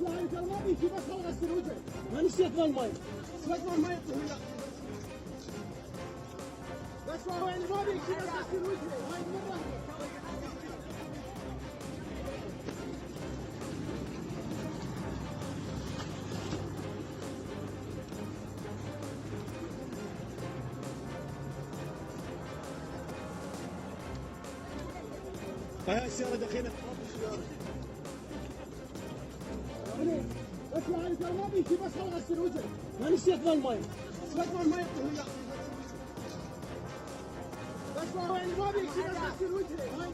اطلع انت ما بيجي بس خل غسل وجهك ما نسيت مال ماي شوية مال ماي يطلع بس هو يعني ما بيجي بس غسل وجهك هاي مرة هاي السيارة دخيلة اطلع انت ما بيجي بس خل غسل وجهك ما نسيت مال ماي شوية مال ماي يطلع بس هو يعني ما بيجي بس غسل وجهك هاي